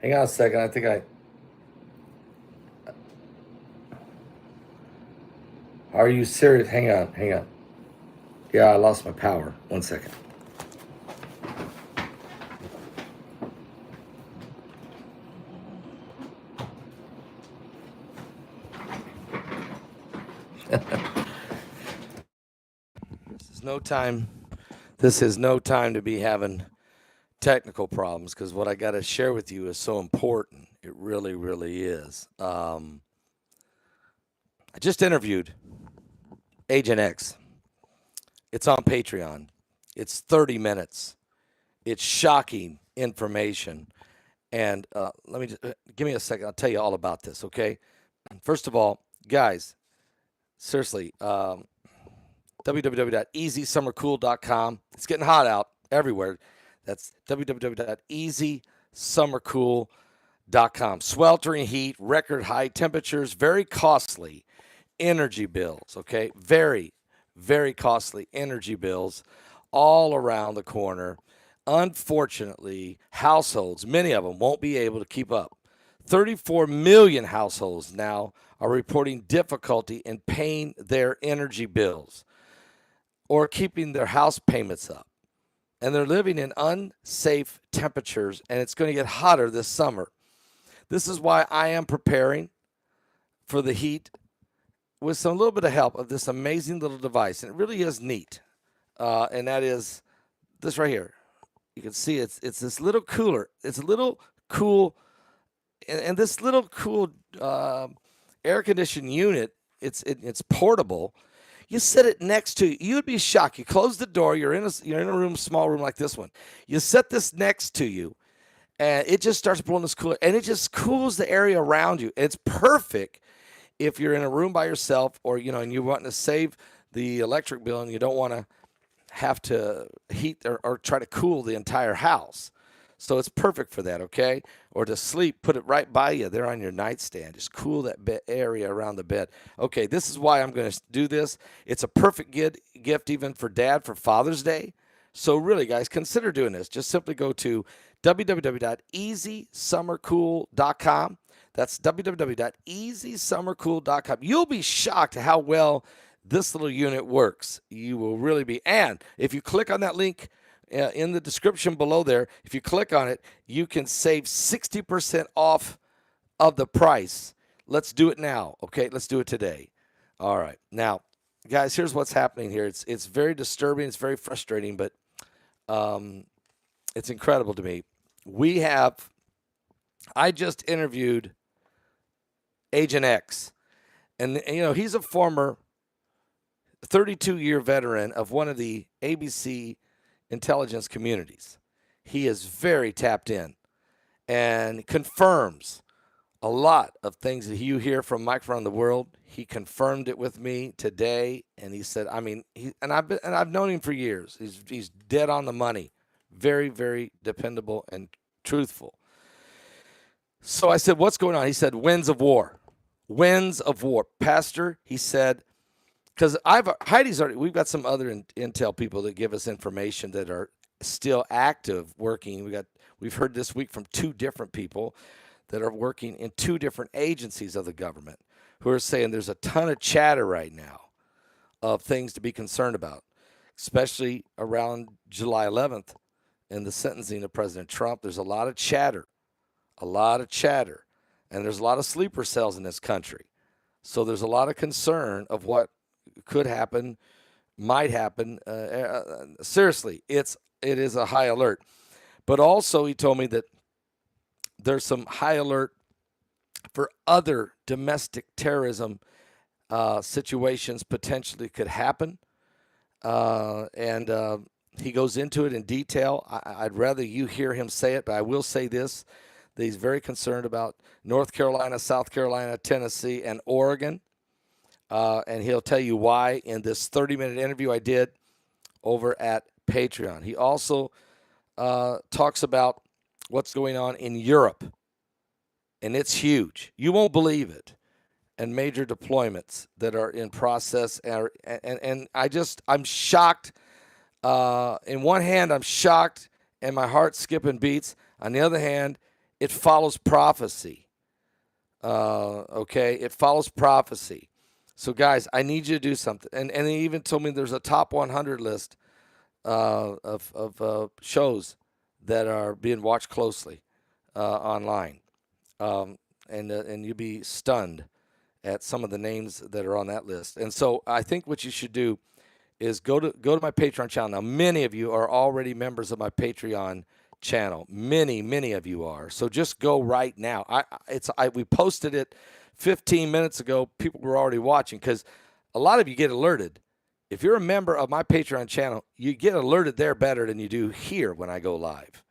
Hang on a second. I think Are you serious? Hang on. Hang on. Yeah, I lost my power. 1 second. This is no time. This is no time to be having technical problems because what I got to share with you is so important. It really, really is. I just interviewed Agent X. It's on Patreon. It's 30 minutes. It's shocking information. And let me just give me a second. I'll tell you all about this, okay? First of all, guys, seriously, www.easysummercool.com. It's getting hot out everywhere. That's www.easysummercool.com. Sweltering heat, record high temperatures, very costly energy bills, okay? Very, very costly energy bills all around the corner. Unfortunately, households, many of them, won't be able to keep up. 34 million households now are reporting difficulty in paying their energy bills or keeping their house payments up. And they're living in unsafe temperatures, and it's going to get hotter this summer. This is why I am preparing for the heat with some little bit of help of this amazing little device. And it really is neat. And that is this right here. You can see it's this little cooler. It's a little cool, and this little cool air conditioned unit. It's portable. You set it next to you. You'd be shocked. You close the door. You're in a room, small room like this one. You set this next to you, and it just starts blowing this cooler, and it just cools the area around you. It's perfect if you're in a room by yourself, or and you're wanting to save the electric bill, and you don't want to have to heat or try to cool the entire house. So it's perfect for that, okay? Or to sleep, put it right by you there on your nightstand. Just cool that area around the bed. Okay, this is why I'm going to do this. It's a perfect gift even for Dad for Father's Day. So really, guys, consider doing this. Just simply go to www.easysummercool.com. That's www.easysummercool.com. You'll be shocked how well this little unit works. You will really be. And if you click on that link in the description below there, if you click on it, you can save 60% off of the price. Let's do it now, okay? Let's do it today. All right. Now, guys, here's what's happening here. It's very disturbing. It's very frustrating, but it's incredible to me. I just interviewed Agent X, and he's a former 32-year veteran of one of the ABC intelligence communities. He is very tapped in and confirms a lot of things that you hear from Mike around the world. He confirmed it with me today, and he said, I've known him for years. He's dead on the money, very, very dependable and truthful. So I said, what's going on? He said, winds of war. Winds of war. Pastor, he said, because we've got some other intel people that give us information that are still active working. We've heard this week from 2 different people that are working in 2 different agencies of the government who are saying there's a ton of chatter right now of things to be concerned about, especially around July 11th and the sentencing of President Trump. There's a lot of chatter, and there's a lot of sleeper cells in this country. So there's a lot of concern of what could happen, might happen. Seriously, it is a high alert. But also, he told me that there's some high alert for other domestic terrorism situations potentially could happen. And he goes into it in detail. I'd rather you hear him say it, but I will say this, that he's very concerned about North Carolina, South Carolina, Tennessee, and Oregon. And he'll tell you why in this 30-minute interview I did over at Patreon. He also talks about what's going on in Europe, and it's huge. You won't believe it. And major deployments that are in process. And I'm shocked. In one hand, I'm shocked, and my heart's skipping beats. On the other hand, it follows prophecy. Okay, it follows prophecy. So, guys, I need you to do something. And they even told me there's a top 100 list of shows that are being watched closely online. And you'll be stunned at some of the names that are on that list. And so I think what you should do is go to my Patreon channel. Now, many of you are already members of my Patreon channel. Many of you are. So just go right now. We posted it 15 minutes ago. People were already watching because a lot of you get alerted. If you're a member of my Patreon channel, you get alerted there better than you do here when I go live.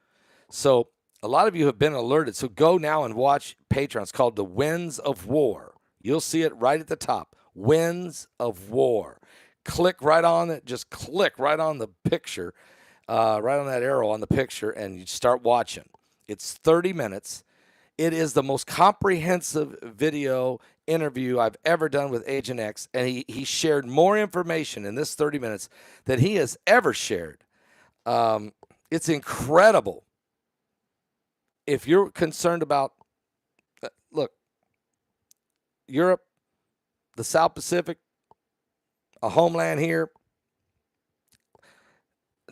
So a lot of you have been alerted. So go now and watch Patreon. It's called The Winds of War. You'll see it right at the top. Winds of War. Click right on it. Just click right on the picture, right on that arrow on the picture, and you start watching. It's 30 minutes. It is the most comprehensive video interview I've ever done with Agent X, and he shared more information in this 30 minutes than he has ever shared. It's incredible. If you're concerned about, look, Europe, the South Pacific, a homeland here,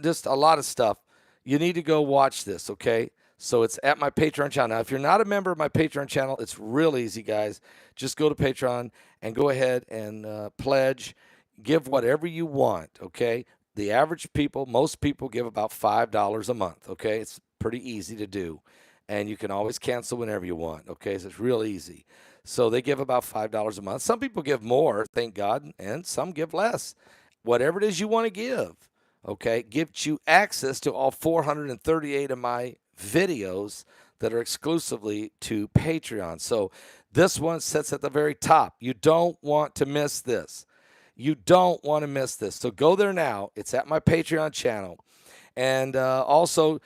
just a lot of stuff, you need to go watch this, okay? So it's at my Patreon channel. Now, if you're not a member of my Patreon channel, it's real easy, guys. Just go to Patreon and go ahead and pledge. Give whatever you want, okay? The average people, most people give about $5 a month, okay? It's pretty easy to do. And you can always cancel whenever you want, okay? So it's real easy. So they give about $5 a month. Some people give more, thank God, and some give less. Whatever it is you want to give, okay, gives you access to all 438 of my videos that are exclusively to Patreon. So this one sits at the very top. You don't want to miss this. You don't want to miss this. So go there now. It's at my Patreon channel. And also,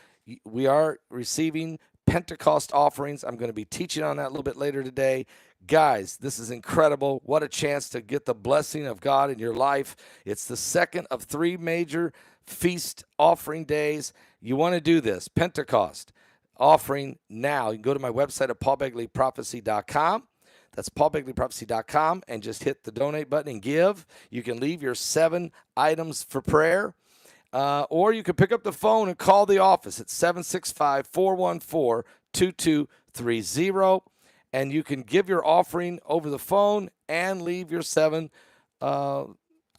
we are receiving Pentecost offerings. I'm going to be teaching on that a little bit later today. Guys, this is incredible. What a chance to get the blessing of God in your life. It's the second of 3 major feast offering days. You want to do this. Pentecost offering now. You can go to my website at paulbegleyprophecy.com. That's paulbegleyprophecy.com, and just hit the donate button and give. You can leave your 7 items for prayer. Or you can pick up the phone and call the office at 765-414-2230. And you can give your offering over the phone and leave your 7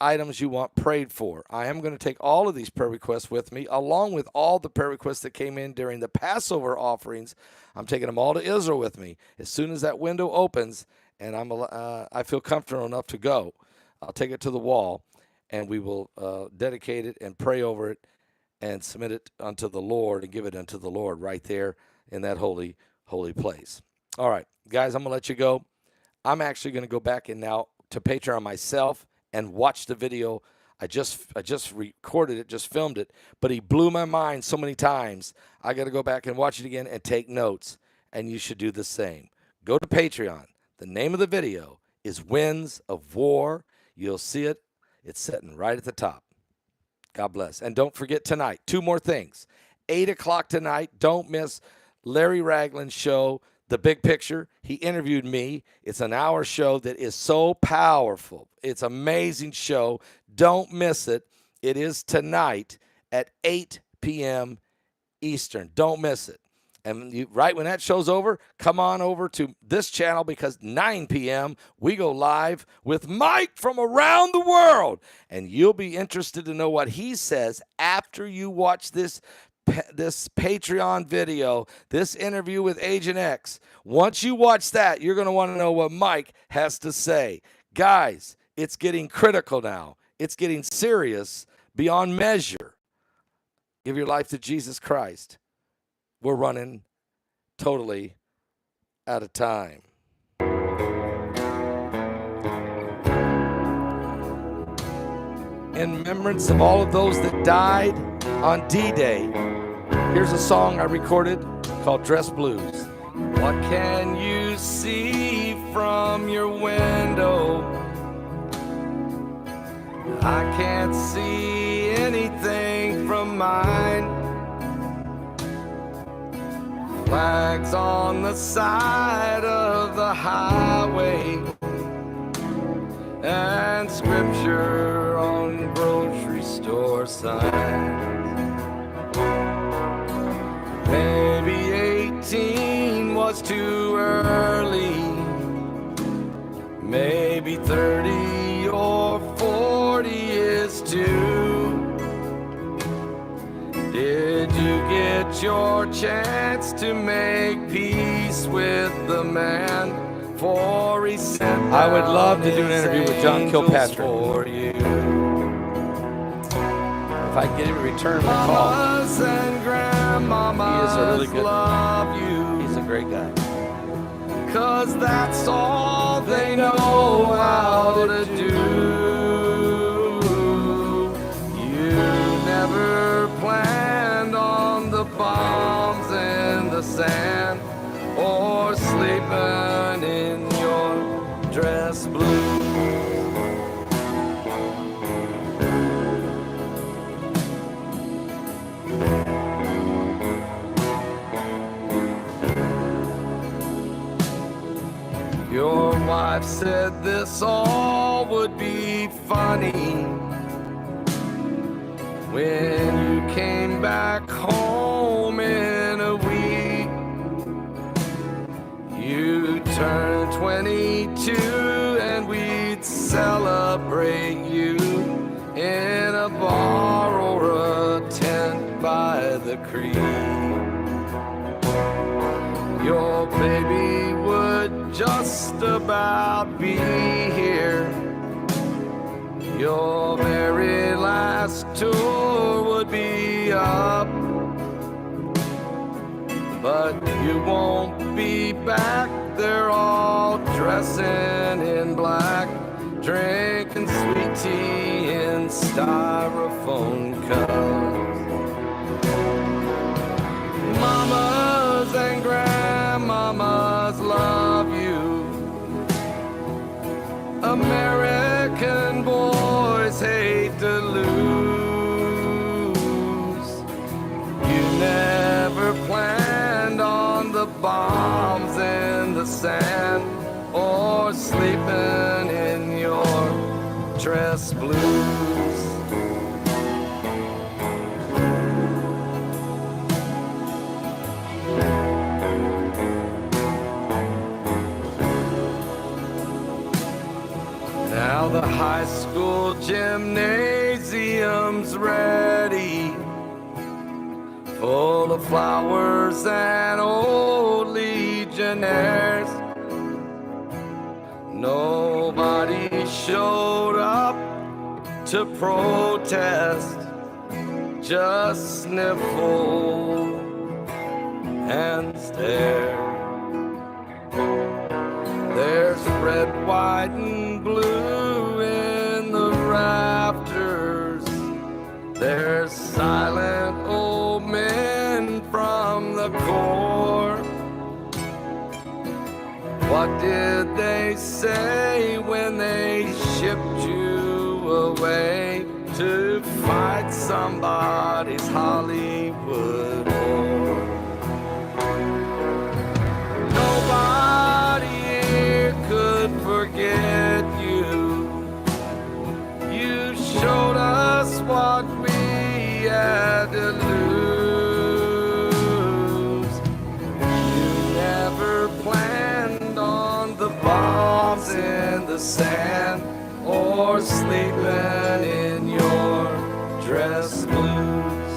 items you want prayed for. I am going to take all of these prayer requests with me, along with all the prayer requests that came in during the Passover offerings. I'm taking them all to Israel with me. As soon as that window opens and I feel comfortable enough to go, I'll take it to the wall. And we will dedicate it and pray over it and submit it unto the Lord and give it unto the Lord right there in that holy, holy place. All right, guys, I'm going to let you go. I'm actually going to go back and now to Patreon myself and watch the video. I just recorded it, just filmed it, but he blew my mind so many times. I got to go back and watch it again and take notes, and you should do the same. Go to Patreon. The name of the video is Winds of War. You'll see it. It's sitting right at the top. God bless. And don't forget tonight, 2 more things. 8 o'clock tonight, don't miss Larry Ragland's show, The Big Picture. He interviewed me. It's an hour show that is so powerful. It's an amazing show. Don't miss it. It is tonight at 8 p.m. Eastern. Don't miss it. And right when that show's over, come on over to this channel because 9 p.m. we go live with Mike from around the world. And you'll be interested to know what he says after you watch this Patreon video, this interview with Agent X. Once you watch that, you're going to want to know what Mike has to say. Guys, it's getting critical now. It's getting serious beyond measure. Give your life to Jesus Christ. We're running totally out of time. In remembrance of all of those that died on D-Day, here's a song I recorded called Dress Blues. What can you see from your window? I can't see anything from mine. Flags on the side of the highway and scripture on grocery store signs. Maybe 18 was too early, maybe 30 or 40 is too. Did you get your chance to make peace with the man? For he sent I would love to do an interview with John Kilpatrick for you. If I get him to return my call. Mamas and grandmamas, he is a really good love you. He's a great guy. 'Cause that's all they know how to do. You never planned on the bombs in the sand or sleeping in your dress blue. Your wife said this all would be funny when you came back home in a week. You turned 22 and we'd celebrate you in a bar or a tent by the creek. Your baby would just about be here. Your very last tour would be up, but you won't be back. They're all dressing in black, drinking sweet tea in styrofoam cups. Mamas and grandmamas love you. American boys hate to lose. You never planned on the bombs in the sand or sleeping in your dress blues. Now the high school gymnasium's ready, full of flowers and old legionnaires. Nobody showed up to protest, just sniffle and stare. There's red, white, and blue in the rafters. There's silent old men from the Corps. What did they say when they shipped you away to fight somebody's Hollywood war? Nobody could forget you. You showed us what we had to lose. You never planned on the bombs in the sand or sleeping in your dress blues.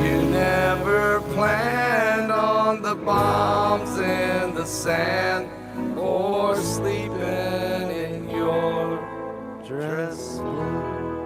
You never planned on the bombs in the sand or sleeping in your dress blues.